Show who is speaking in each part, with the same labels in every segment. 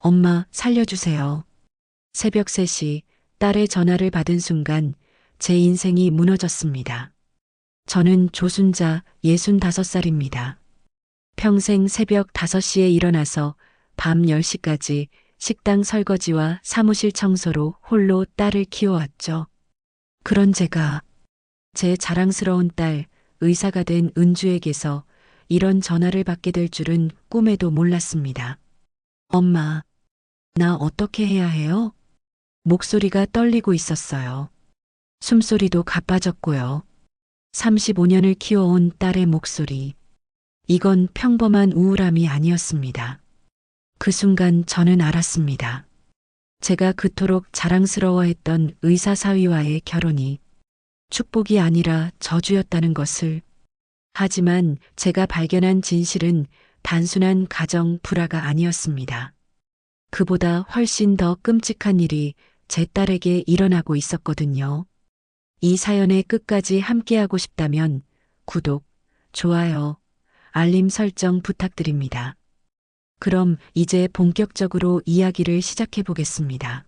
Speaker 1: 엄마, 살려주세요. 새벽 3시 딸의 전화를 받은 순간 제 인생이 무너졌습니다. 저는 조순자 65살입니다. 평생 새벽 5시에 일어나서 밤 10시까지 식당 설거지와 사무실 청소로 홀로 딸을 키워왔죠. 그런 제가 제 자랑스러운 딸, 의사가 된 은주에게서 이런 전화를 받게 될 줄은 꿈에도 몰랐습니다. 엄마, 나 어떻게 해야 해요? 목소리가 떨리고 있었어요. 숨소리도 가빠졌고요. 35년을 키워온 딸의 목소리. 이건 평범한 우울함이 아니었습니다. 그 순간 저는 알았습니다. 제가 그토록 자랑스러워했던 의사 사위와의 결혼이 축복이 아니라 저주였다는 것을. 하지만 제가 발견한 진실은 단순한 가정 불화가 아니었습니다. 그보다 훨씬 더 끔찍한 일이 제 딸에게 일어나고 있었거든요. 이 사연의 끝까지 함께하고 싶다면 구독, 좋아요, 알림 설정 부탁드립니다. 그럼 이제 본격적으로 이야기를 시작해 보겠습니다.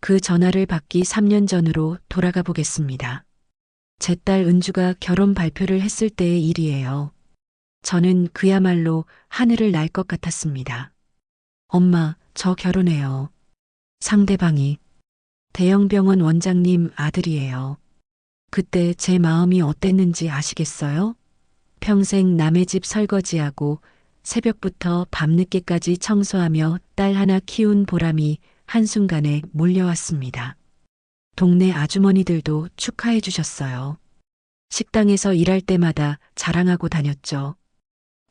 Speaker 1: 그 전화를 받기 3년 전으로 돌아가 보겠습니다. 제 딸 은주가 결혼 발표를 했을 때의 일이에요. 저는 그야말로 하늘을 날 것 같았습니다. 엄마, 저 결혼해요. 상대방이 대형병원 원장님 아들이에요. 그때 제 마음이 어땠는지 아시겠어요? 평생 남의 집 설거지하고 새벽부터 밤늦게까지 청소하며 딸 하나 키운 보람이 한순간에 몰려왔습니다. 동네 아주머니들도 축하해 주셨어요. 식당에서 일할 때마다 자랑하고 다녔죠.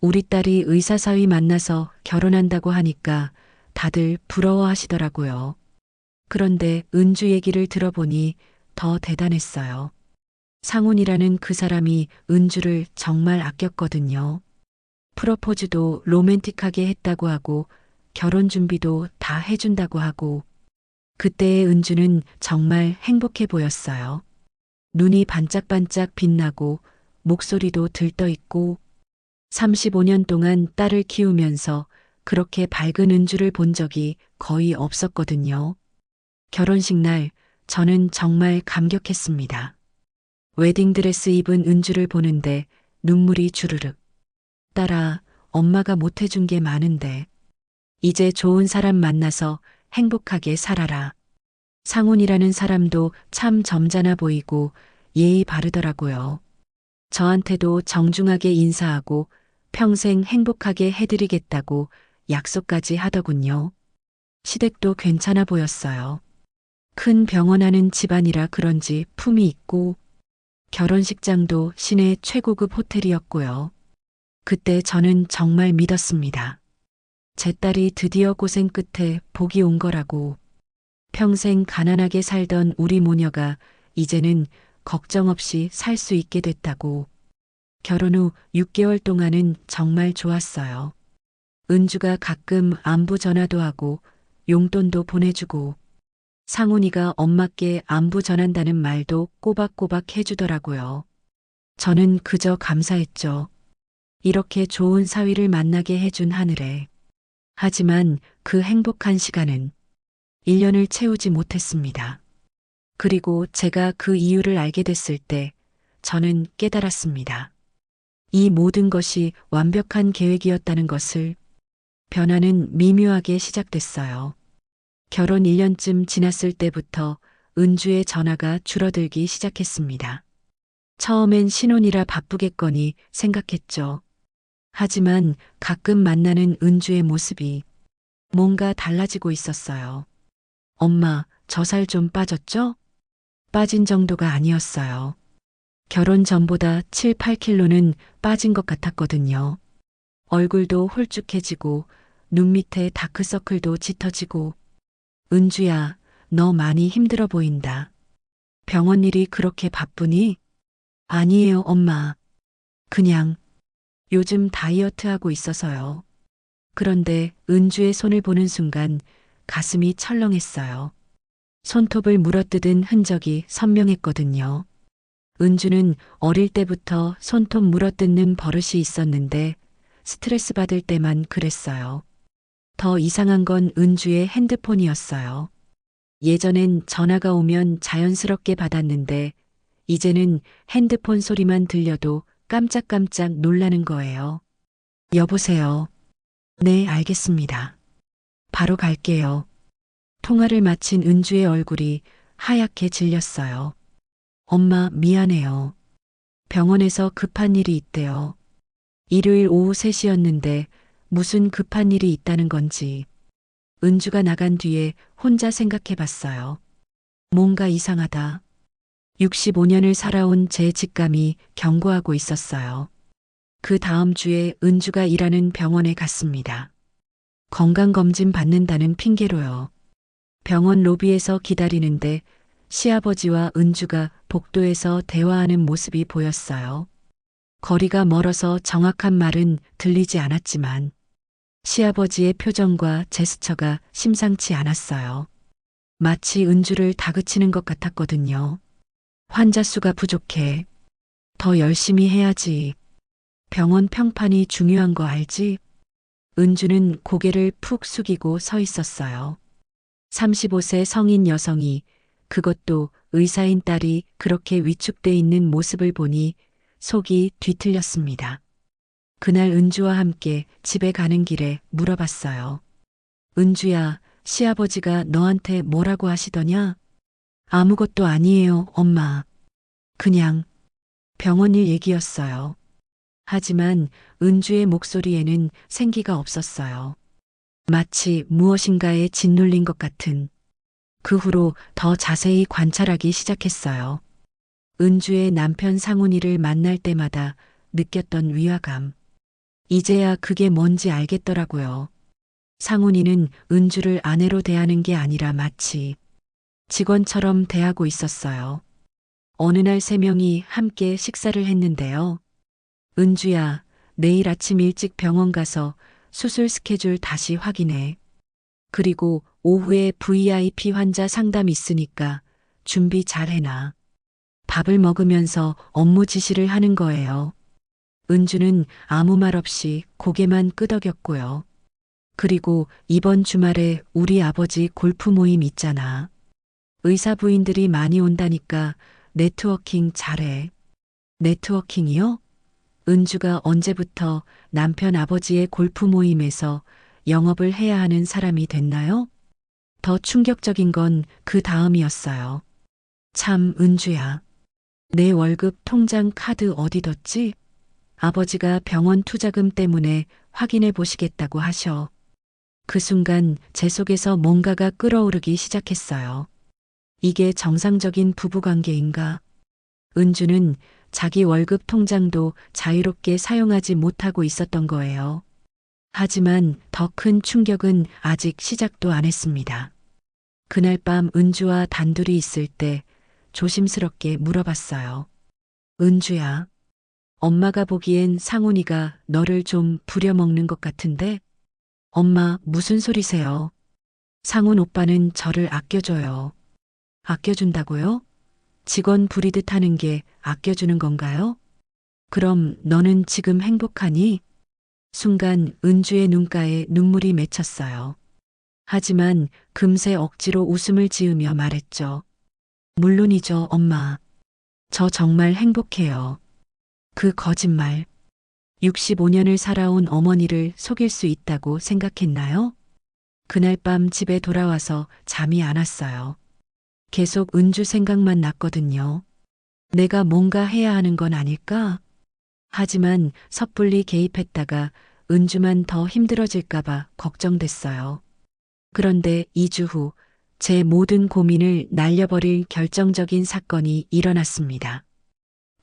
Speaker 1: 우리 딸이 의사 사위 만나서 결혼한다고 하니까 다들 부러워하시더라고요. 그런데 은주 얘기를 들어보니 더 대단했어요. 상훈이라는 그 사람이 은주를 정말 아꼈거든요. 프로포즈도 로맨틱하게 했다고 하고 결혼 준비도 다 해준다고 하고 그때의 은주는 정말 행복해 보였어요. 눈이 반짝반짝 빛나고 목소리도 들떠있고 35년 동안 딸을 키우면서 그렇게 밝은 은주를 본 적이 거의 없었거든요. 결혼식 날 저는 정말 감격했습니다. 웨딩드레스 입은 은주를 보는데 눈물이 주르륵. 딸아, 엄마가 못해준 게 많은데 이제 좋은 사람 만나서 행복하게 살아라. 상훈이라는 사람도 참 점잖아 보이고 예의 바르더라고요. 저한테도 정중하게 인사하고 평생 행복하게 해드리겠다고 약속까지 하더군요. 시댁도 괜찮아 보였어요. 큰 병원 하는 집안이라 그런지 품이 있고 결혼식장도 시내 최고급 호텔이었고요. 그때 저는 정말 믿었습니다. 제 딸이 드디어 고생 끝에 복이 온 거라고. 평생 가난하게 살던 우리 모녀가 이제는 걱정 없이 살 수 있게 됐다고. 결혼 후 6개월 동안은 정말 좋았어요. 은주가 가끔 안부 전화도 하고 용돈도 보내주고 상훈이가 엄마께 안부 전한다는 말도 꼬박꼬박 해주더라고요. 저는 그저 감사했죠. 이렇게 좋은 사위를 만나게 해준 하늘에. 하지만 그 행복한 시간은 1년을 채우지 못했습니다. 그리고 제가 그 이유를 알게 됐을 때 저는 깨달았습니다. 이 모든 것이 완벽한 계획이었다는 것을. 변화는 미묘하게 시작됐어요. 결혼 1년쯤 지났을 때부터 은주의 전화가 줄어들기 시작했습니다. 처음엔 신혼이라 바쁘겠거니 생각했죠. 하지만 가끔 만나는 은주의 모습이 뭔가 달라지고 있었어요. 엄마, 저 살 좀 빠졌죠? 빠진 정도가 아니었어요. 결혼 전보다 7, 8kg는 빠진 것 같았거든요. 얼굴도 홀쭉해지고 눈 밑에 다크서클도 짙어지고. 은주야, 너 많이 힘들어 보인다. 병원 일이 그렇게 바쁘니? 아니에요, 엄마. 그냥 요즘 다이어트하고 있어서요. 그런데 은주의 손을 보는 순간 가슴이 철렁했어요. 손톱을 물어뜯은 흔적이 선명했거든요. 은주는 어릴 때부터 손톱 물어뜯는 버릇이 있었는데 스트레스 받을 때만 그랬어요. 더 이상한 건 은주의 핸드폰이었어요. 예전엔 전화가 오면 자연스럽게 받았는데 이제는 핸드폰 소리만 들려도 깜짝깜짝 놀라는 거예요. 여보세요. 네, 알겠습니다. 바로 갈게요. 통화를 마친 은주의 얼굴이 하얗게 질렸어요. 엄마, 미안해요. 병원에서 급한 일이 있대요. 일요일 오후 3시였는데 무슨 급한 일이 있다는 건지. 은주가 나간 뒤에 혼자 생각해 봤어요. 뭔가 이상하다. 65년을 살아온 제 직감이 경고하고 있었어요. 그 다음 주에 은주가 일하는 병원에 갔습니다. 건강검진 받는다는 핑계로요. 병원 로비에서 기다리는데 시아버지와 은주가 복도에서 대화하는 모습이 보였어요. 거리가 멀어서 정확한 말은 들리지 않았지만 시아버지의 표정과 제스처가 심상치 않았어요. 마치 은주를 다그치는 것 같았거든요. 환자 수가 부족해. 더 열심히 해야지. 병원 평판이 중요한 거 알지? 은주는 고개를 푹 숙이고 서 있었어요. 35세 성인 여성이, 그것도 의사인 딸이 그렇게 위축돼 있는 모습을 보니 속이 뒤틀렸습니다. 그날 은주와 함께 집에 가는 길에 물어봤어요. 은주야, 시아버지가 너한테 뭐라고 하시더냐? 아무것도 아니에요, 엄마. 그냥 병원 일 얘기였어요. 하지만 은주의 목소리에는 생기가 없었어요. 마치 무엇인가에 짓눌린 것 같은. 그 후로 더 자세히 관찰하기 시작했어요. 은주의 남편 상훈이를 만날 때마다 느꼈던 위화감. 이제야 그게 뭔지 알겠더라고요. 상훈이는 은주를 아내로 대하는 게 아니라 마치 직원처럼 대하고 있었어요. 어느 날 3명이 함께 식사를 했는데요. 은주야, 내일 아침 일찍 병원 가서 수술 스케줄 다시 확인해. 그리고 오후에 VIP 환자 상담 있으니까 준비 잘 해놔. 밥을 먹으면서 업무 지시를 하는 거예요. 은주는 아무 말 없이 고개만 끄덕였고요. 그리고 이번 주말에 우리 아버지 골프 모임 있잖아. 의사 부인들이 많이 온다니까 네트워킹 잘해. 네트워킹이요? 은주가 언제부터 남편 아버지의 골프 모임에서 영업을 해야 하는 사람이 됐나요? 더 충격적인 건 그 다음이었어요. 참, 은주야. 내 월급 통장 카드 어디 뒀지? 아버지가 병원 투자금 때문에 확인해 보시겠다고 하셔. 그 순간 제 속에서 뭔가가 끓어오르기 시작했어요. 이게 정상적인 부부관계인가? 은주는 자기 월급 통장도 자유롭게 사용하지 못하고 있었던 거예요. 하지만 더 큰 충격은 아직 시작도 안 했습니다. 그날 밤 은주와 단둘이 있을 때 조심스럽게 물어봤어요. 은주야, 엄마가 보기엔 상훈이가 너를 좀 부려먹는 것 같은데? 엄마, 무슨 소리세요? 상훈 오빠는 저를 아껴줘요. 아껴준다고요? 직원 부리듯 하는 게 아껴주는 건가요? 그럼 너는 지금 행복하니? 순간 은주의 눈가에 눈물이 맺혔어요. 하지만 금세 억지로 웃음을 지으며 말했죠. 물론이죠, 엄마. 저 정말 행복해요. 그 거짓말. 65년을 살아온 어머니를 속일 수 있다고 생각했나요? 그날 밤 집에 돌아와서 잠이 안 왔어요. 계속 은주 생각만 났거든요. 내가 뭔가 해야 하는 건 아닐까? 하지만 섣불리 개입했다가 은주만 더 힘들어질까봐 걱정됐어요. 그런데 2주 후 제 모든 고민을 날려버릴 결정적인 사건이 일어났습니다.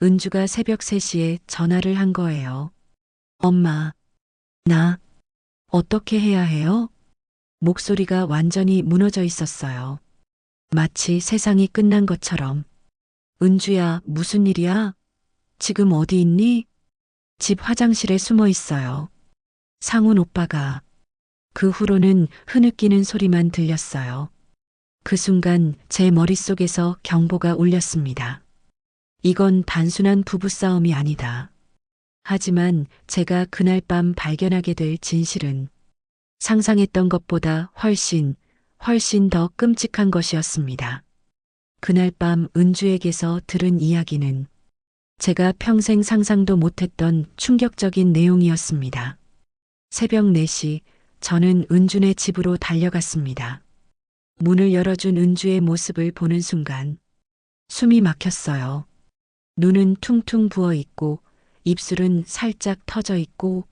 Speaker 1: 은주가 새벽 3시에 전화를 한 거예요. 엄마, 나 어떻게 해야 해요? 목소리가 완전히 무너져 있었어요. 마치 세상이 끝난 것처럼. 은주야, 무슨 일이야? 지금 어디 있니? 집 화장실에 숨어 있어요. 상훈 오빠가. 그 후로는 흐느끼는 소리만 들렸어요. 그 순간 제 머릿속에서 경보가 울렸습니다. 이건 단순한 부부싸움이 아니다. 하지만 제가 그날 밤 발견하게 될 진실은 상상했던 것보다 훨씬 더 끔찍한 것이었습니다. 그날 밤 은주에게서 들은 이야기는 제가 평생 상상도 못했던 충격적인 내용이었습니다. 새벽 4시 저는 은준의 집으로 달려갔습니다. 문을 열어준 은주의 모습을 보는 순간 숨이 막혔어요. 눈은 퉁퉁 부어 있고 입술은 살짝 터져 있고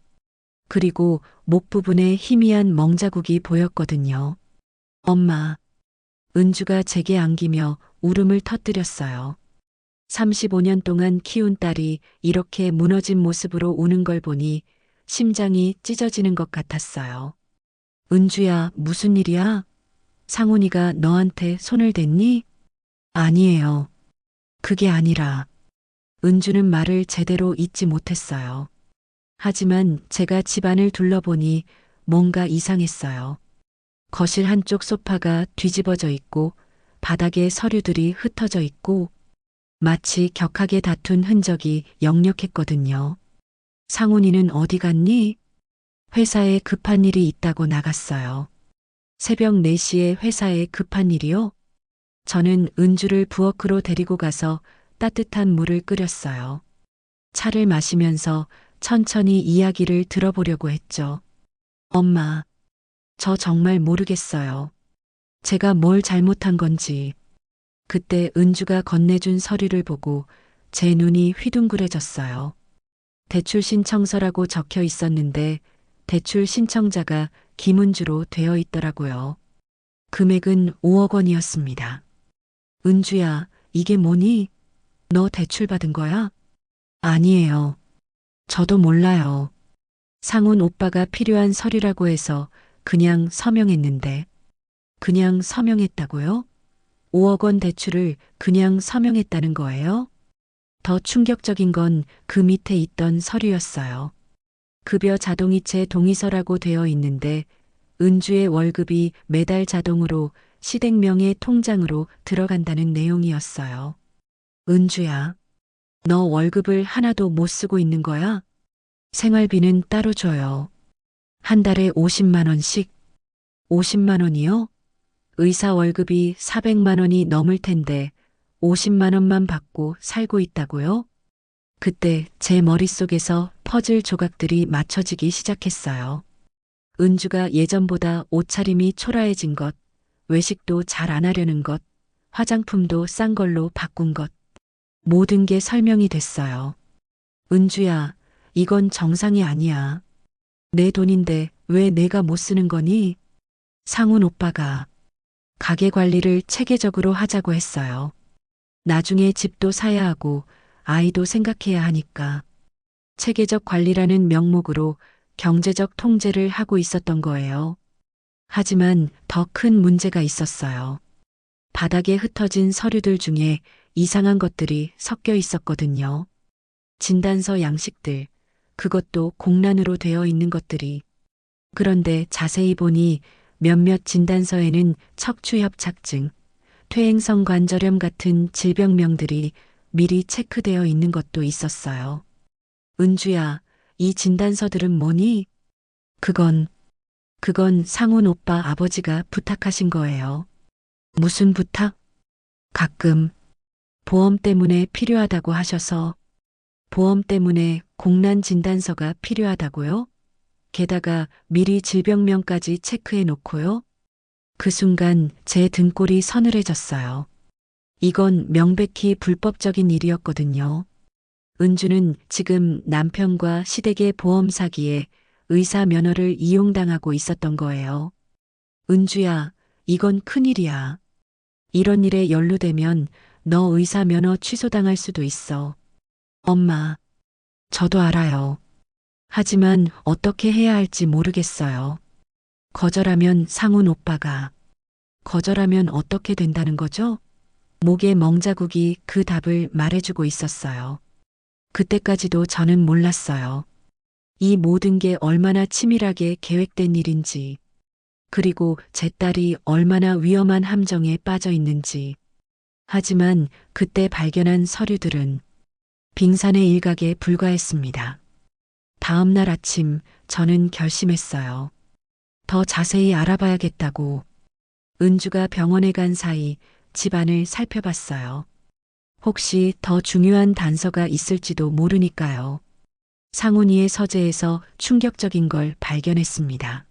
Speaker 1: 그리고 목 부분에 희미한 멍자국이 보였거든요. 엄마, 은주가 제게 안기며 울음을 터뜨렸어요. 35년 동안 키운 딸이 이렇게 무너진 모습으로 우는 걸 보니 심장이 찢어지는 것 같았어요. 은주야, 무슨 일이야? 상훈이가 너한테 손을 댔니? 아니에요. 그게 아니라 은주는 말을 제대로 잇지 못했어요. 하지만 제가 집안을 둘러보니 뭔가 이상했어요. 거실 한쪽 소파가 뒤집어져 있고 바닥에 서류들이 흩어져 있고 마치 격하게 다툰 흔적이 역력했거든요. 상훈이는 어디 갔니? 회사에 급한 일이 있다고 나갔어요. 새벽 4시에 회사에 급한 일이요? 저는 은주를 부엌으로 데리고 가서 따뜻한 물을 끓였어요. 차를 마시면서 천천히 이야기를 들어보려고 했죠. 엄마, 저 정말 모르겠어요. 제가 뭘 잘못한 건지. 그때 은주가 건네준 서류를 보고 제 눈이 휘둥그레졌어요. 대출 신청서라고 적혀 있었는데 대출 신청자가 김은주로 되어 있더라고요. 금액은 5억 원이었습니다. 은주야, 이게 뭐니? 너 대출 받은 거야? 아니에요. 저도 몰라요. 상훈 오빠가 필요한 서류라고 해서 그냥 서명했는데. 그냥 서명했다고요? 5억 원 대출을 그냥 서명했다는 거예요? 더 충격적인 건 그 밑에 있던 서류였어요. 급여 자동이체 동의서라고 되어 있는데 은주의 월급이 매달 자동으로 시댁명의 통장으로 들어간다는 내용이었어요. 은주야, 너 월급을 하나도 못 쓰고 있는 거야? 생활비는 따로 줘요. 한 달에 50만 원씩? 50만 원이요? 의사 월급이 400만 원이 넘을 텐데 50만 원만 받고 살고 있다고요? 그때 제 머릿속에서 퍼즐 조각들이 맞춰지기 시작했어요. 은주가 예전보다 옷차림이 초라해진 것, 외식도 잘 안 하려는 것, 화장품도 싼 걸로 바꾼 것. 모든 게 설명이 됐어요. 은주야, 이건 정상이 아니야. 내 돈인데 왜 내가 못 쓰는 거니? 상훈 오빠가 가게 관리를 체계적으로 하자고 했어요. 나중에 집도 사야 하고 아이도 생각해야 하니까. 체계적 관리라는 명목으로 경제적 통제를 하고 있었던 거예요. 하지만 더 큰 문제가 있었어요. 바닥에 흩어진 서류들 중에 이상한 것들이 섞여 있었거든요. 진단서 양식들, 그것도 공란으로 되어 있는 것들이. 그런데 자세히 보니 몇몇 진단서에는 척추협착증, 퇴행성 관절염 같은 질병명들이 미리 체크되어 있는 것도 있었어요. 은주야, 이 진단서들은 뭐니? 그건 상훈 오빠 아버지가 부탁하신 거예요. 무슨 부탁? 가끔 보험 때문에 필요하다고 하셔서. 보험 때문에 공란 진단서가 필요하다고요? 게다가 미리 질병명까지 체크해 놓고요. 그 순간 제 등골이 서늘해졌어요. 이건 명백히 불법적인 일이었거든요. 은주는 지금 남편과 시댁의 보험 사기에 의사 면허를 이용당하고 있었던 거예요. 은주야, 이건 큰일이야. 이런 일에 연루되면 너 의사 면허 취소당할 수도 있어. 엄마, 저도 알아요. 하지만 어떻게 해야 할지 모르겠어요. 거절하면 상훈 오빠가. 거절하면 어떻게 된다는 거죠? 목에 멍자국이 그 답을 말해주고 있었어요. 그때까지도 저는 몰랐어요. 이 모든 게 얼마나 치밀하게 계획된 일인지, 그리고 제 딸이 얼마나 위험한 함정에 빠져 있는지. 하지만 그때 발견한 서류들은 빙산의 일각에 불과했습니다. 다음 날 아침 저는 결심했어요. 더 자세히 알아봐야겠다고. 은주가 병원에 간 사이 집안을 살펴봤어요. 혹시 더 중요한 단서가 있을지도 모르니까요. 상훈이의 서재에서 충격적인 걸 발견했습니다.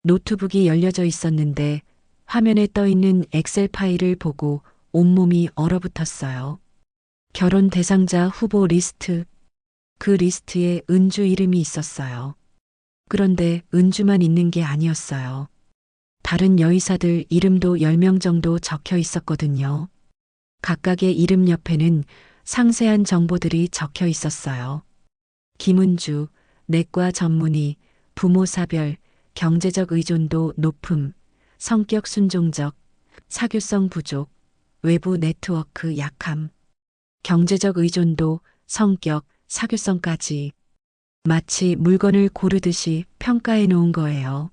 Speaker 1: 노트북이 열려져 있었는데 화면에 떠 있는 엑셀 파일을 보고 온몸이 얼어붙었어요. 결혼 대상자 후보 리스트. 그 리스트에 은주 이름이 있었어요. 그런데 은주만 있는 게 아니었어요. 다른 여의사들 이름도 10명 정도 적혀 있었거든요. 각각의 이름 옆에는 상세한 정보들이 적혀 있었어요. 김은주, 내과 전문의, 부모 사별, 경제적 의존도 높음, 성격 순종적, 사교성 부족, 외부 네트워크 약함, 경제적 의존도, 성격, 사교성까지 마치 물건을 고르듯이 평가해 놓은 거예요.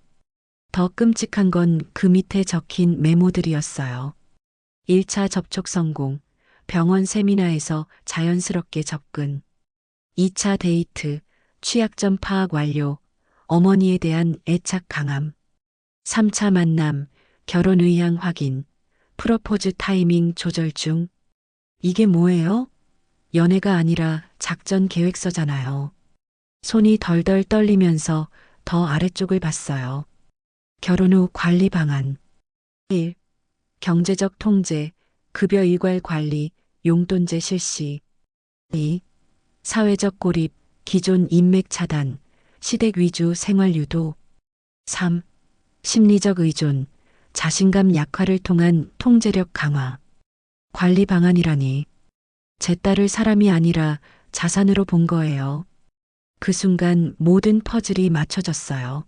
Speaker 1: 더 끔찍한 건 그 밑에 적힌 메모들이었어요. 1차 접촉 성공, 병원 세미나에서 자연스럽게 접근. 2차 데이트, 취약점 파악 완료, 어머니에 대한 애착 강함. 3차 만남, 결혼 의향 확인, 프로포즈 타이밍 조절 중. 이게 뭐예요? 연애가 아니라 작전 계획서잖아요. 손이 덜덜 떨리면서 더 아래쪽을 봤어요. 결혼 후 관리 방안. 1. 경제적 통제, 급여 일괄 관리, 용돈제 실시. 2. 사회적 고립, 기존 인맥 차단, 시댁 위주 생활 유도. 3. 심리적 의존, 자신감 약화를 통한 통제력 강화. 관리 방안이라니. 제 딸을 사람이 아니라 자산으로 본 거예요. 그 순간 모든 퍼즐이 맞춰졌어요.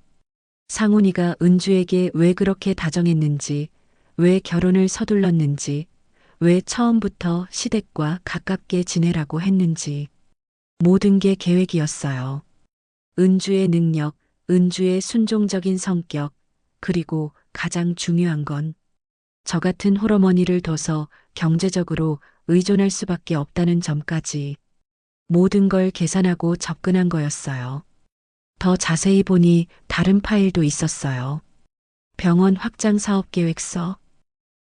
Speaker 1: 상훈이가 은주에게 왜 그렇게 다정했는지, 왜 결혼을 서둘렀는지, 왜 처음부터 시댁과 가깝게 지내라고 했는지. 모든 게 계획이었어요. 은주의 능력, 은주의 순종적인 성격, 그리고 가장 중요한 건 저 같은 홀어머니를 둬서 경제적으로 의존할 수밖에 없다는 점까지 모든 걸 계산하고 접근한 거였어요. 더 자세히 보니 다른 파일도 있었어요. 병원 확장 사업 계획서.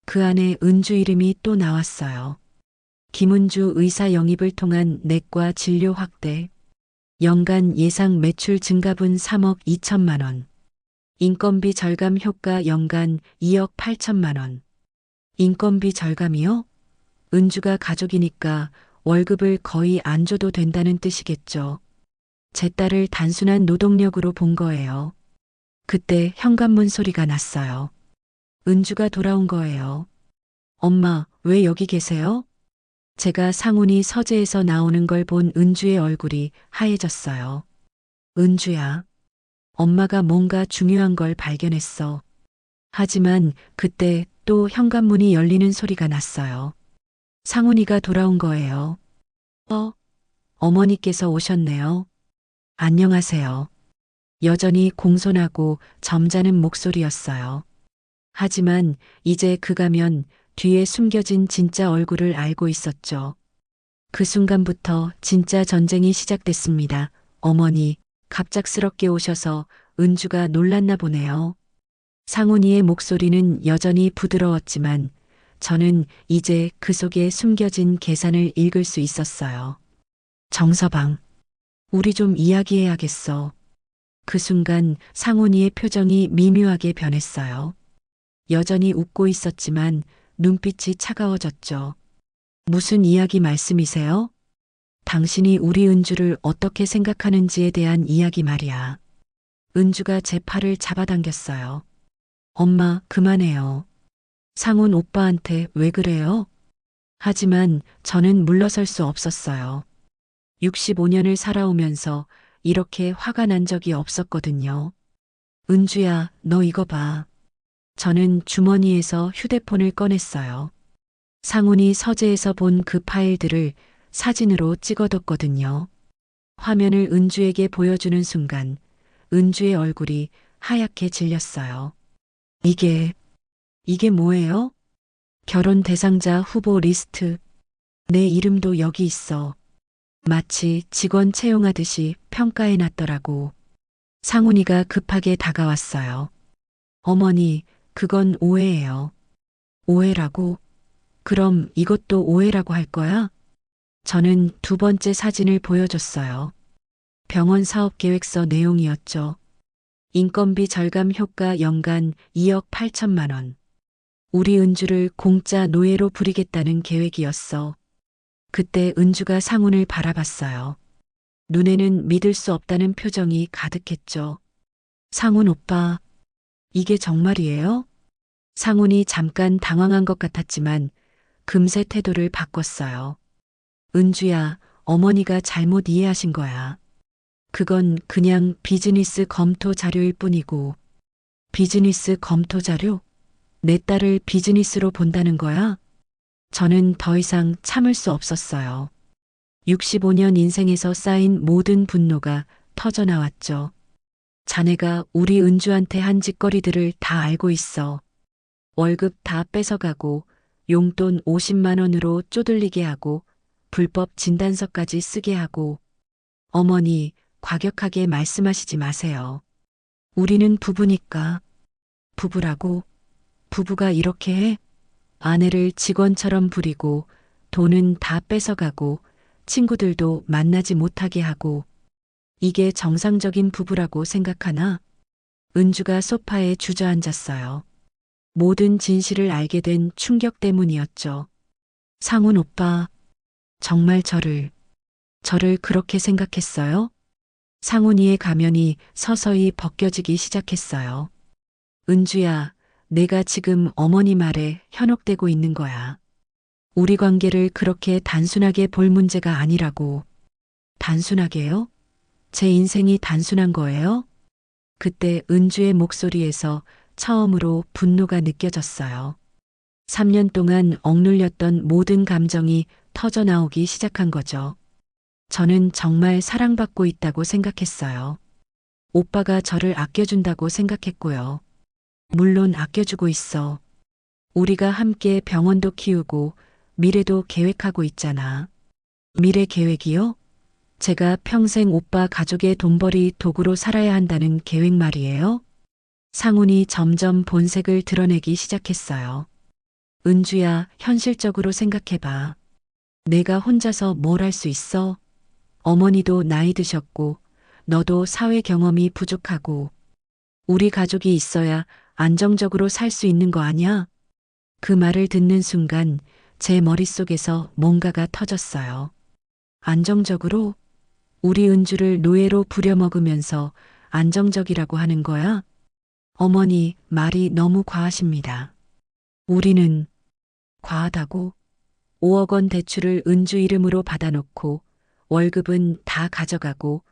Speaker 1: 그 안에 은주 이름이 또 나왔어요. 김은주 의사 영입을 통한 내과 진료 확대. 연간 예상 매출 증가분 3억 2천만 원. 인건비 절감 효과 연간 2억 8천만 원. 인건비 절감이요? 은주가 가족이니까 월급을 거의 안 줘도 된다는 뜻이겠죠. 제 딸을 단순한 노동력으로 본 거예요. 그때 현관문 소리가 났어요. 은주가 돌아온 거예요. 엄마, 왜 여기 계세요? 제가 상훈이 서재에서 나오는 걸 본 은주의 얼굴이 하얘졌어요. 은주야, 엄마가 뭔가 중요한 걸 발견했어. 하지만 그때 또 현관문이 열리는 소리가 났어요. 상훈이가 돌아온 거예요. 어머니께서 오셨네요. 안녕하세요. 여전히 공손하고 점잖은 목소리였어요. 하지만 이제 그 가면 뒤에 숨겨진 진짜 얼굴을 알고 있었죠. 그 순간부터 진짜 전쟁이 시작됐습니다. 어머니, 갑작스럽게 오셔서 은주가 놀랐나 보네요. 상훈이의 목소리는 여전히 부드러웠지만 저는 이제 그 속에 숨겨진 계산을 읽을 수 있었어요. 정서방, 우리 좀 이야기해야겠어. 그 순간 상훈이의 표정이 미묘하게 변했어요. 여전히 웃고 있었지만 눈빛이 차가워졌죠. 무슨 이야기 말씀이세요? 당신이 우리 은주를 어떻게 생각하는지에 대한 이야기 말이야. 은주가 제 팔을 잡아당겼어요. 엄마, 그만해요. 상훈 오빠한테 왜 그래요? 하지만 저는 물러설 수 없었어요. 65년을 살아오면서 이렇게 화가 난 적이 없었거든요. 은주야, 너 이거 봐. 저는 주머니에서 휴대폰을 꺼냈어요. 상훈이 서재에서 본 그 파일들을 사진으로 찍어뒀거든요. 화면을 은주에게 보여주는 순간 은주의 얼굴이 하얗게 질렸어요. 이게 뭐예요? 결혼 대상자 후보 리스트. 내 이름도 여기 있어. 마치 직원 채용하듯이 평가해 놨더라고. 상훈이가 급하게 다가왔어요. 어머니, 그건 오해예요. 오해라고? 그럼 이것도 오해라고 할 거야? 저는 두 번째 사진을 보여줬어요. 병원 사업 계획서 내용이었죠. 인건비 절감 효과 연간 2억 8천만 원. 우리 은주를 공짜 노예로 부리겠다는 계획이었어. 그때 은주가 상훈을 바라봤어요. 눈에는 믿을 수 없다는 표정이 가득했죠. 상훈 오빠, 이게 정말이에요? 상훈이 잠깐 당황한 것 같았지만 금세 태도를 바꿨어요. 은주야, 어머니가 잘못 이해하신 거야. 그건 그냥 비즈니스 검토 자료일 뿐이고. 비즈니스 검토 자료? 내 딸을 비즈니스로 본다는 거야? 저는 더 이상 참을 수 없었어요. 65년 인생에서 쌓인 모든 분노가 터져나왔죠. 자네가 우리 은주한테 한 짓거리들을 다 알고 있어. 월급 다 뺏어가고 용돈 50만 원으로 쪼들리게 하고 불법 진단서까지 쓰게 하고. 어머니, 과격하게 말씀하시지 마세요. 우리는 부부니까. 부부라고? 부부가 이렇게 해? 아내를 직원처럼 부리고 돈은 다 뺏어가고 친구들도 만나지 못하게 하고. 이게 정상적인 부부라고 생각하나? 은주가 소파에 주저앉았어요. 모든 진실을 알게 된 충격 때문이었죠. 상훈 오빠, 정말 저를 그렇게 생각했어요? 상훈이의 가면이 서서히 벗겨지기 시작했어요. 은주야, 내가 지금 어머니 말에 현혹되고 있는 거야. 우리 관계를 그렇게 단순하게 볼 문제가 아니라고. 단순하게요? 제 인생이 단순한 거예요? 그때 은주의 목소리에서 처음으로 분노가 느껴졌어요. 3년 동안 억눌렸던 모든 감정이 터져나오기 시작한 거죠. 저는 정말 사랑받고 있다고 생각했어요. 오빠가 저를 아껴준다고 생각했고요. 물론 아껴주고 있어. 우리가 함께 병원도 키우고 미래도 계획하고 있잖아. 미래 계획이요? 제가 평생 오빠 가족의 돈벌이 도구로 살아야 한다는 계획 말이에요? 상훈이 점점 본색을 드러내기 시작했어요. 은주야, 현실적으로 생각해봐. 내가 혼자서 뭘 할 수 있어? 어머니도 나이 드셨고, 너도 사회 경험이 부족하고, 우리 가족이 있어야 안정적으로 살 수 있는 거 아니야? 그 말을 듣는 순간 제 머릿속에서 뭔가가 터졌어요. 안정적으로? 우리 은주를 노예로 부려먹으면서 안정적이라고 하는 거야? 어머니, 말이 너무 과하십니다. 우리는 과하다고? 5억 원 대출을 은주 이름으로 받아놓고 월급은 다 가져가고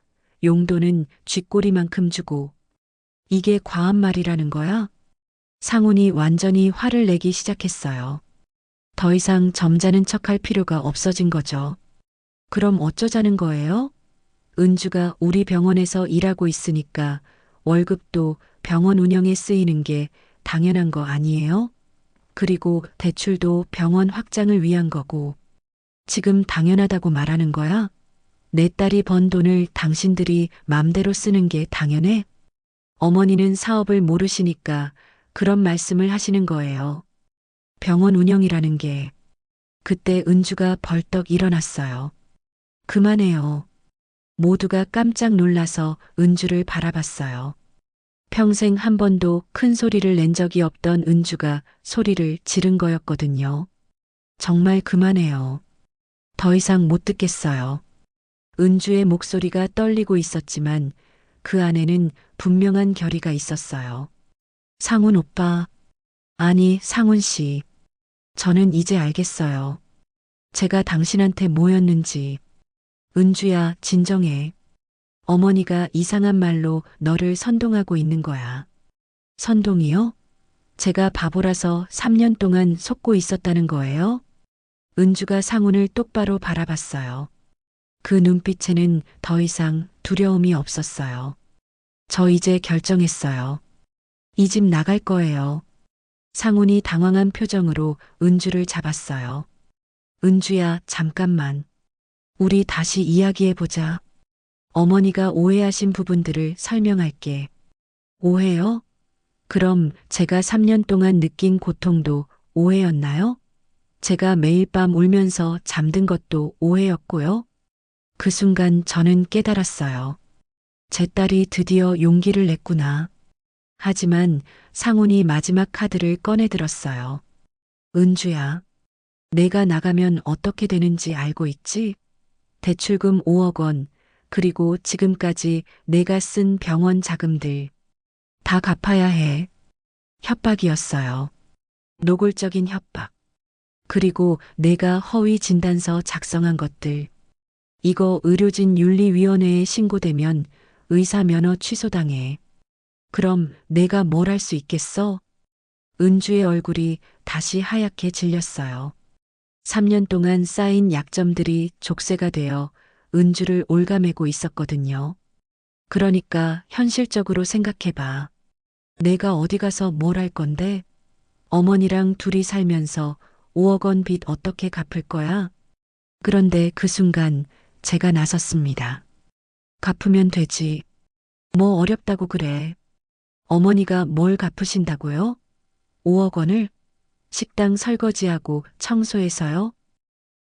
Speaker 1: 용돈은 쥐꼬리만큼 주고. 이게 과한 말이라는 거야? 상훈이 완전히 화를 내기 시작했어요. 더 이상 점잖은 척할 필요가 없어진 거죠. 그럼 어쩌자는 거예요? 은주가 우리 병원에서 일하고 있으니까 월급도 병원 운영에 쓰이는 게 당연한 거 아니에요? 그리고 대출도 병원 확장을 위한 거고. 지금 당연하다고 말하는 거야? 내 딸이 번 돈을 당신들이 맘대로 쓰는 게 당연해? 어머니는 사업을 모르시니까 그런 말씀을 하시는 거예요. 병원 운영이라는 게. 그때 은주가 벌떡 일어났어요. 그만해요. 모두가 깜짝 놀라서 은주를 바라봤어요. 평생 한 번도 큰 소리를 낸 적이 없던 은주가 소리를 지른 거였거든요. 정말 그만해요. 더 이상 못 듣겠어요. 은주의 목소리가 떨리고 있었지만 그 안에는 분명한 결의가 있었어요. 상훈 오빠, 아니 상훈 씨, 저는 이제 알겠어요. 제가 당신한테 뭐였는지. 은주야, 진정해. 어머니가 이상한 말로 너를 선동하고 있는 거야. 선동이요? 제가 바보라서 3년 동안 속고 있었다는 거예요? 은주가 상훈을 똑바로 바라봤어요. 그 눈빛에는 더 이상 두려움이 없었어요. 저 이제 결정했어요. 이 집 나갈 거예요. 상훈이 당황한 표정으로 은주를 잡았어요. 은주야, 잠깐만. 우리 다시 이야기해보자. 어머니가 오해하신 부분들을 설명할게. 오해요? 그럼 제가 3년 동안 느낀 고통도 오해였나요? 제가 매일 밤 울면서 잠든 것도 오해였고요. 그 순간 저는 깨달았어요. 제 딸이 드디어 용기를 냈구나. 하지만 상훈이 마지막 카드를 꺼내들었어요. 은주야, 내가 나가면 어떻게 되는지 알고 있지? 대출금 5억 원, 그리고 지금까지 내가 쓴 병원 자금들 다 갚아야 해. 협박이었어요. 노골적인 협박. 그리고 내가 허위 진단서 작성한 것들. 이거 의료진 윤리위원회에 신고되면 의사 면허 취소당해. 그럼 내가 뭘 할 수 있겠어? 은주의 얼굴이 다시 하얗게 질렸어요. 3년 동안 쌓인 약점들이 족쇄가 되어 은주를 올가매고 있었거든요. 그러니까 현실적으로 생각해봐. 내가 어디 가서 뭘 할 건데? 어머니랑 둘이 살면서 5억 원 빚 어떻게 갚을 거야? 그런데 그 순간 제가 나섰습니다. 갚으면 되지. 뭐 어렵다고 그래. 어머니가 뭘 갚으신다고요? 5억 원을? 식당 설거지하고 청소해서요?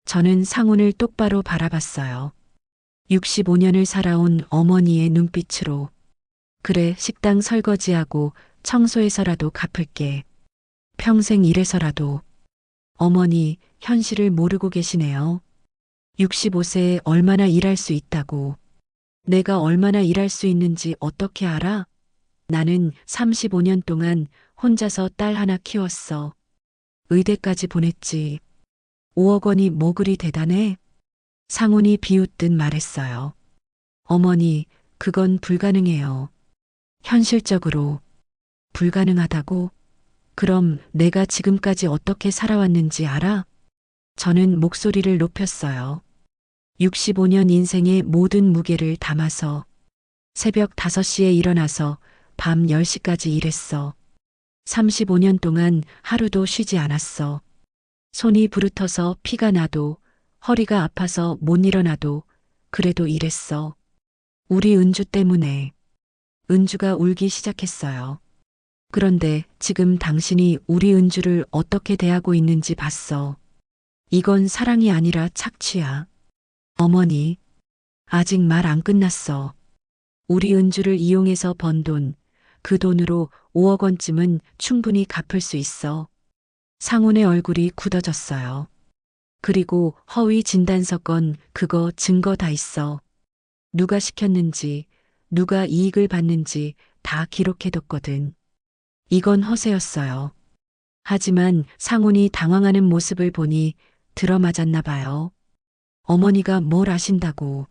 Speaker 1: 저는 상훈을 똑바로 바라봤어요. 65년을 살아온 어머니의 눈빛으로. 그래, 식당 설거지하고 청소해서라도 갚을게. 평생 일해서라도. 어머니, 현실을 모르고 계시네요. 65세에 얼마나 일할 수 있다고. 내가 얼마나 일할 수 있는지 어떻게 알아? 나는 35년 동안 혼자서 딸 하나 키웠어. 의대까지 보냈지. 5억 원이 뭐 그리 대단해? 상훈이 비웃듯 말했어요. 어머니, 그건 불가능해요. 현실적으로 불가능하다고? 그럼 내가 지금까지 어떻게 살아왔는지 알아? 저는 목소리를 높였어요. 65년 인생의 모든 무게를 담아서 새벽 5시에 일어나서 밤 10시까지 일했어. 35년 동안 하루도 쉬지 않았어. 손이 부르터서 피가 나도 허리가 아파서 못 일어나도 그래도 일했어. 우리 은주 때문에. 은주가 울기 시작했어요. 그런데 지금 당신이 우리 은주를 어떻게 대하고 있는지 봤어. 이건 사랑이 아니라 착취야. 어머니, 아직 말 안 끝났어. 우리 은주를 이용해서 번 돈, 그 돈으로 5억 원쯤은 충분히 갚을 수 있어. 상훈의 얼굴이 굳어졌어요. 그리고 허위 진단서 건 그거 증거 다 있어. 누가 시켰는지, 누가 이익을 받는지 다 기록해뒀거든. 이건 허세였어요. 하지만 상훈이 당황하는 모습을 보니 들어맞았나 봐요. 어머니가 뭘 아신다고.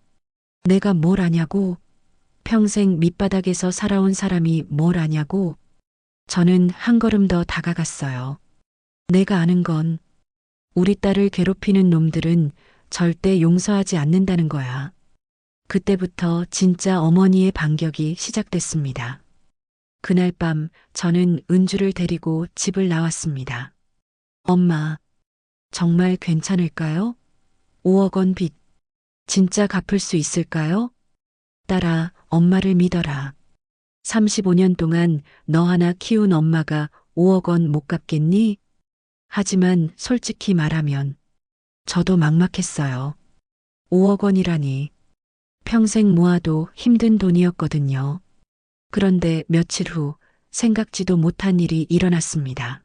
Speaker 1: 내가 뭘 아냐고. 평생 밑바닥에서 살아온 사람이 뭘 아냐고. 저는 한 걸음 더 다가갔어요. 내가 아는 건 우리 딸을 괴롭히는 놈들은 절대 용서하지 않는다는 거야. 그때부터 진짜 어머니의 반격이 시작됐습니다. 그날 밤 저는 은주를 데리고 집을 나왔습니다. 엄마, 정말 괜찮을까요? 5억 원 빚, 진짜 갚을 수 있을까요? 딸아, 엄마를 믿어라. 35년 동안 너 하나 키운 엄마가 5억 원 못 갚겠니? 하지만 솔직히 말하면 저도 막막했어요. 5억 원이라니. 평생 모아도 힘든 돈이었거든요. 그런데 며칠 후 생각지도 못한 일이 일어났습니다.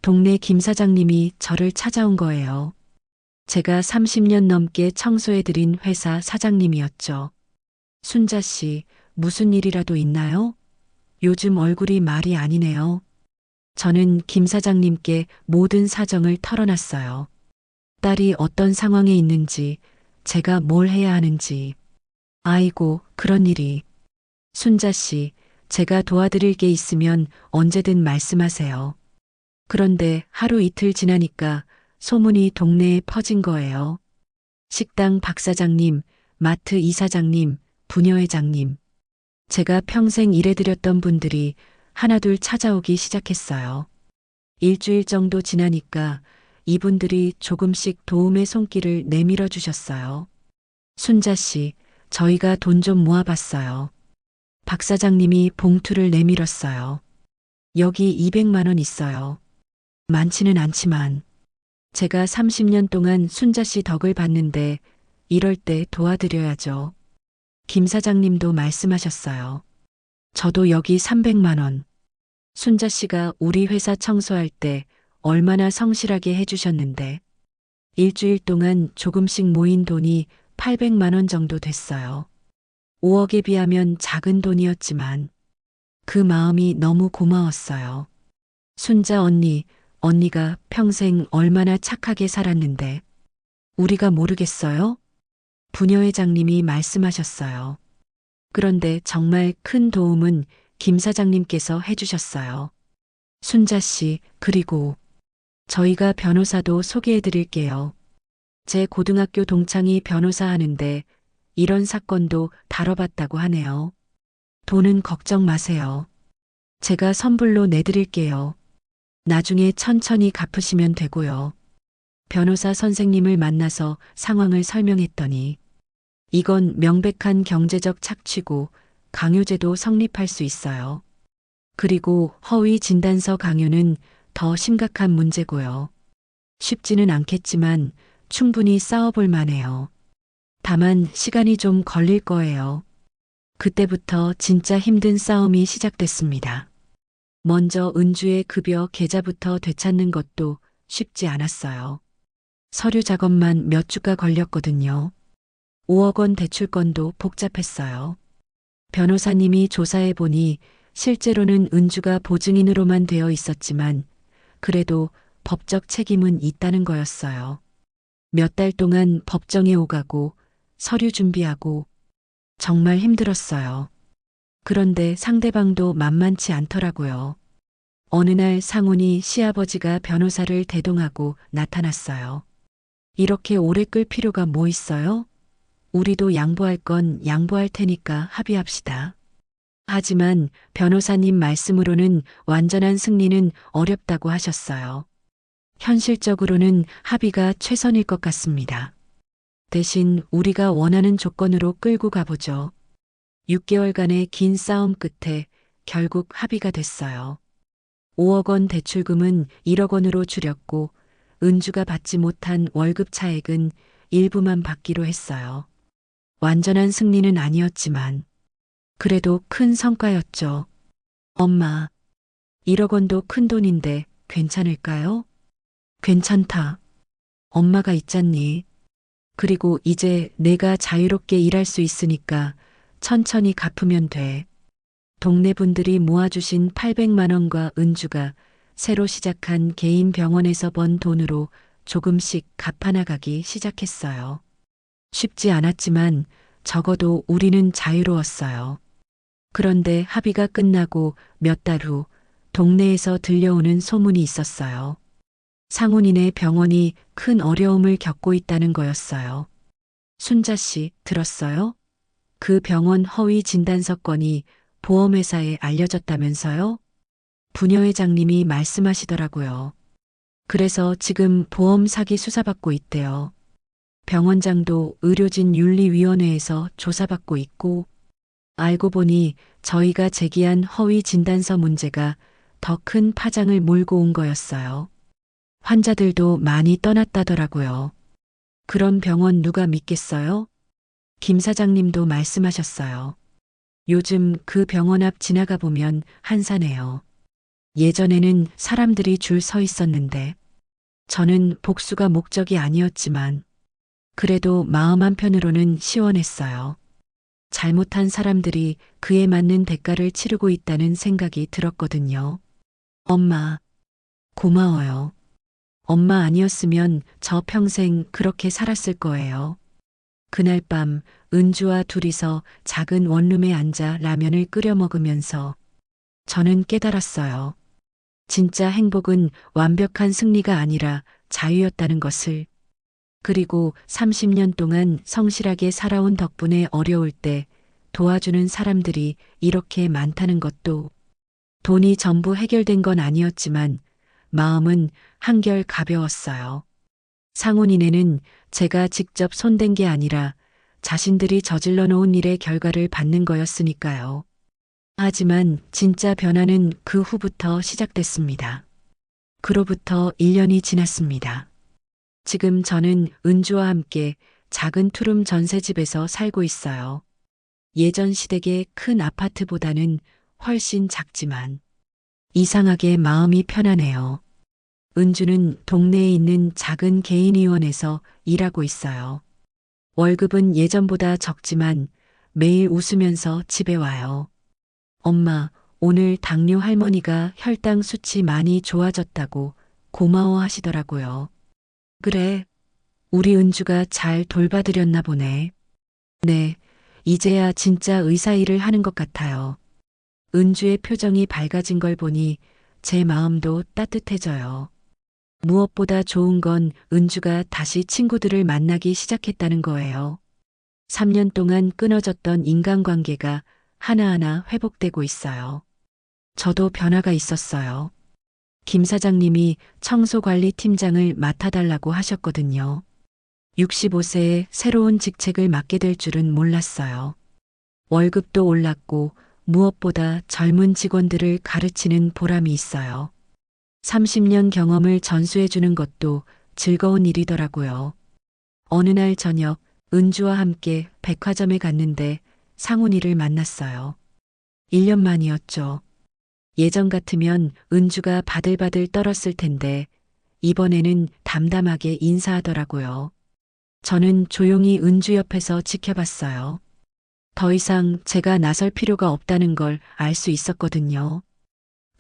Speaker 1: 동네 김 사장님이 저를 찾아온 거예요. 제가 30년 넘게 청소해드린 회사 사장님이었죠. 순자 씨, 무슨 일이라도 있나요? 요즘 얼굴이 말이 아니네요. 저는 김 사장님께 모든 사정을 털어놨어요. 딸이 어떤 상황에 있는지, 제가 뭘 해야 하는지. 아이고, 그런 일이. 순자 씨, 제가 도와드릴 게 있으면 언제든 말씀하세요. 그런데 하루 이틀 지나니까 소문이 동네에 퍼진 거예요. 식당 박 사장님, 마트 이사장님, 부녀회장님. 제가 평생 일해드렸던 분들이 하나둘 찾아오기 시작했어요. 일주일 정도 지나니까 이분들이 조금씩 도움의 손길을 내밀어 주셨어요. 순자 씨, 저희가 돈 좀 모아봤어요. 박 사장님이 봉투를 내밀었어요. 여기 200만 원 있어요. 많지는 않지만 제가 30년 동안 순자 씨 덕을 봤는데 이럴 때 도와드려야죠. 김 사장님도 말씀하셨어요. 저도 여기 300만 원. 순자 씨가 우리 회사 청소할 때 얼마나 성실하게 해주셨는데 일주일 동안 조금씩 모인 돈이 800만 원 정도 됐어요. 5억에 비하면 작은 돈이었지만 그 마음이 너무 고마웠어요. 순자 언니, 언니가 평생 얼마나 착하게 살았는데 우리가 모르겠어요? 부녀회장님이 말씀하셨어요. 그런데 정말 큰 도움은 김 사장님께서 해주셨어요. 순자 씨, 그리고 저희가 변호사도 소개해 드릴게요. 제 고등학교 동창이 변호사 하는데 이런 사건도 다뤄봤다고 하네요. 돈은 걱정 마세요. 제가 선불로 내드릴게요. 나중에 천천히 갚으시면 되고요. 변호사 선생님을 만나서 상황을 설명했더니 이건 명백한 경제적 착취고 강요죄도 성립할 수 있어요. 그리고 허위 진단서 강요는 더 심각한 문제고요. 쉽지는 않겠지만 충분히 싸워볼 만해요. 다만 시간이 좀 걸릴 거예요. 그때부터 진짜 힘든 싸움이 시작됐습니다. 먼저 은주의 급여 계좌부터 되찾는 것도 쉽지 않았어요. 서류 작업만 몇 주가 걸렸거든요. 5억 원 대출건도 복잡했어요. 변호사님이 조사해 보니 실제로는 은주가 보증인으로만 되어 있었지만 그래도 법적 책임은 있다는 거였어요. 몇 달 동안 법정에 오가고 서류 준비하고 정말 힘들었어요. 그런데 상대방도 만만치 않더라고요. 어느 날 상훈이 시아버지가 변호사를 대동하고 나타났어요. 이렇게 오래 끌 필요가 뭐 있어요? 우리도 양보할 건 양보할 테니까 합의합시다. 하지만 변호사님 말씀으로는 완전한 승리는 어렵다고 하셨어요. 현실적으로는 합의가 최선일 것 같습니다. 대신 우리가 원하는 조건으로 끌고 가보죠. 6개월간의 긴 싸움 끝에 결국 합의가 됐어요. 5억 원 대출금은 1억 원으로 줄였고 은주가 받지 못한 월급 차액은 일부만 받기로 했어요. 완전한 승리는 아니었지만 그래도 큰 성과였죠. 엄마, 1억 원도 큰 돈인데 괜찮을까요? 괜찮다. 엄마가 있잖니. 그리고 이제 내가 자유롭게 일할 수 있으니까 천천히 갚으면 돼. 동네 분들이 모아주신 800만 원과 은주가 새로 시작한 개인 병원에서 번 돈으로 조금씩 갚아나가기 시작했어요. 쉽지 않았지만 적어도 우리는 자유로웠어요. 그런데 합의가 끝나고 몇 달 후 동네에서 들려오는 소문이 있었어요. 상훈이네 병원이 큰 어려움을 겪고 있다는 거였어요. 순자 씨, 들었어요? 그 병원 허위 진단서 건이 보험회사에 알려졌다면서요? 부녀회장님이 말씀하시더라고요. 그래서 지금 보험 사기 수사받고 있대요. 병원장도 의료진윤리위원회에서 조사받고 있고 알고 보니 저희가 제기한 허위 진단서 문제가 더 큰 파장을 몰고 온 거였어요. 환자들도 많이 떠났다더라고요. 그런 병원 누가 믿겠어요? 김 사장님도 말씀하셨어요. 요즘 그 병원 앞 지나가 보면 한산해요. 예전에는 사람들이 줄 서 있었는데 저는 복수가 목적이 아니었지만 그래도 마음 한편으로는 시원했어요. 잘못한 사람들이 그에 맞는 대가를 치르고 있다는 생각이 들었거든요. 엄마, 고마워요. 엄마 아니었으면 저 평생 그렇게 살았을 거예요. 그날 밤 은주와 둘이서 작은 원룸에 앉아 라면을 끓여 먹으면서 저는 깨달았어요. 진짜 행복은 완벽한 승리가 아니라 자유였다는 것을. 그리고 30년 동안 성실하게 살아온 덕분에 어려울 때 도와주는 사람들이 이렇게 많다는 것도 돈이 전부 해결된 건 아니었지만 마음은 한결 가벼웠어요. 상훈이네는 제가 직접 손댄 게 아니라 자신들이 저질러 놓은 일의 결과를 받는 거였으니까요. 하지만 진짜 변화는 그 후부터 시작됐습니다. 그로부터 1년이 지났습니다. 지금 저는 은주와 함께 작은 투룸 전셋집에서 살고 있어요. 예전 시댁의 큰 아파트보다는 훨씬 작지만 이상하게 마음이 편하네요. 은주는 동네에 있는 작은 개인의원에서 일하고 있어요. 월급은 예전보다 적지만 매일 웃으면서 집에 와요. 엄마, 오늘 당뇨 할머니가 혈당 수치 많이 좋아졌다고 고마워하시더라고요. 그래, 우리 은주가 잘 돌봐드렸나 보네. 네, 이제야 진짜 의사 일을 하는 것 같아요. 은주의 표정이 밝아진 걸 보니 제 마음도 따뜻해져요. 무엇보다 좋은 건 은주가 다시 친구들을 만나기 시작했다는 거예요. 3년 동안 끊어졌던 인간관계가 하나하나 회복되고 있어요. 저도 변화가 있었어요. 김 사장님이 청소관리팀장을 맡아달라고 하셨거든요. 65세에 새로운 직책을 맡게 될 줄은 몰랐어요. 월급도 올랐고 무엇보다 젊은 직원들을 가르치는 보람이 있어요. 30년 경험을 전수해주는 것도 즐거운 일이더라고요. 어느 날 저녁 은주와 함께 백화점에 갔는데 상훈이를 만났어요. 1년 만이었죠. 예전 같으면 은주가 바들바들 떨었을 텐데 이번에는 담담하게 인사하더라고요. 저는 조용히 은주 옆에서 지켜봤어요. 더 이상 제가 나설 필요가 없다는 걸 알 수 있었거든요.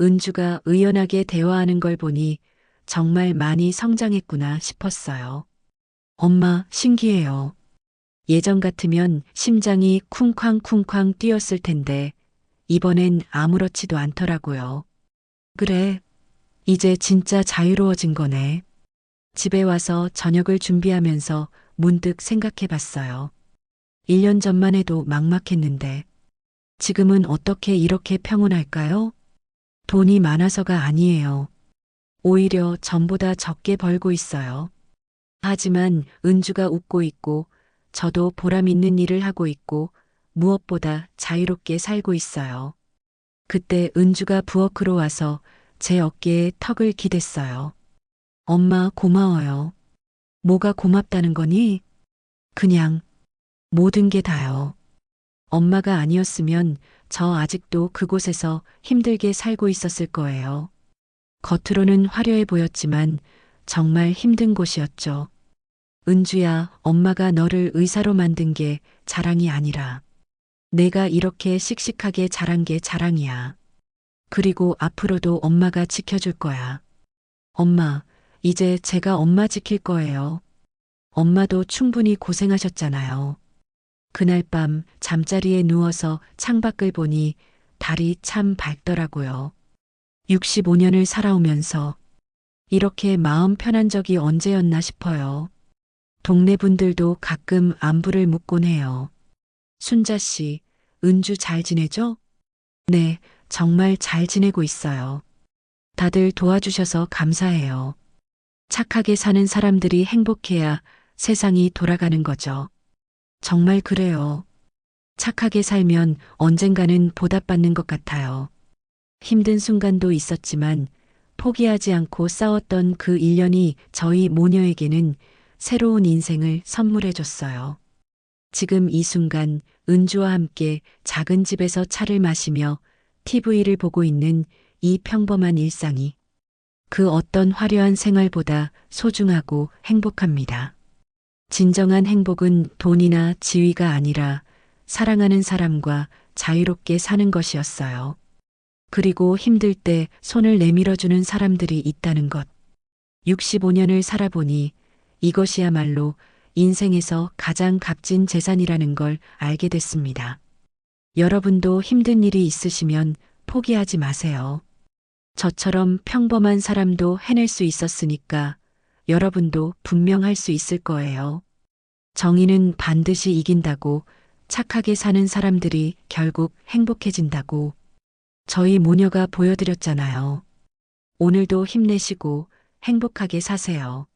Speaker 1: 은주가 의연하게 대화하는 걸 보니 정말 많이 성장했구나 싶었어요. 엄마, 신기해요. 예전 같으면 심장이 쿵쾅쿵쾅 뛰었을 텐데 이번엔 아무렇지도 않더라고요. 그래, 이제 진짜 자유로워진 거네. 집에 와서 저녁을 준비하면서 문득 생각해 봤어요. 1년 전만 해도 막막했는데 지금은 어떻게 이렇게 평온할까요? 돈이 많아서가 아니에요. 오히려 전보다 적게 벌고 있어요. 하지만 은주가 웃고 있고 저도 보람 있는 일을 하고 있고 무엇보다 자유롭게 살고 있어요. 그때 은주가 부엌으로 와서 제 어깨에 턱을 기댔어요. 엄마 고마워요. 뭐가 고맙다는 거니? 그냥 모든 게 다요. 엄마가 아니었으면 저 아직도 그곳에서 힘들게 살고 있었을 거예요. 겉으로는 화려해 보였지만 정말 힘든 곳이었죠. 은주야, 엄마가 너를 의사로 만든 게 자랑이 아니라 내가 이렇게 씩씩하게 자란 게 자랑이야. 그리고 앞으로도 엄마가 지켜줄 거야. 엄마, 이제 제가 엄마 지킬 거예요. 엄마도 충분히 고생하셨잖아요. 그날 밤 잠자리에 누워서 창밖을 보니 달이 참 밝더라고요. 65년을 살아오면서 이렇게 마음 편한 적이 언제였나 싶어요. 동네 분들도 가끔 안부를 묻곤 해요. 순자 씨, 은주 잘 지내죠? 네, 정말 잘 지내고 있어요. 다들 도와주셔서 감사해요. 착하게 사는 사람들이 행복해야 세상이 돌아가는 거죠. 정말 그래요. 착하게 살면 언젠가는 보답받는 것 같아요. 힘든 순간도 있었지만 포기하지 않고 싸웠던 그 1년이 저희 모녀에게는 새로운 인생을 선물해 줬어요. 지금 이 순간 은주와 함께 작은 집에서 차를 마시며 TV를 보고 있는 이 평범한 일상이 그 어떤 화려한 생활보다 소중하고 행복합니다. 진정한 행복은 돈이나 지위가 아니라 사랑하는 사람과 자유롭게 사는 것이었어요. 그리고 힘들 때 손을 내밀어주는 사람들이 있다는 것. 65년을 살아보니 이것이야말로 인생에서 가장 값진 재산이라는 걸 알게 됐습니다. 여러분도 힘든 일이 있으시면 포기하지 마세요. 저처럼 평범한 사람도 해낼 수 있었으니까 여러분도 분명 할 수 있을 거예요. 정의는 반드시 이긴다고, 착하게 사는 사람들이 결국 행복해진다고 저희 모녀가 보여드렸잖아요. 오늘도 힘내시고 행복하게 사세요.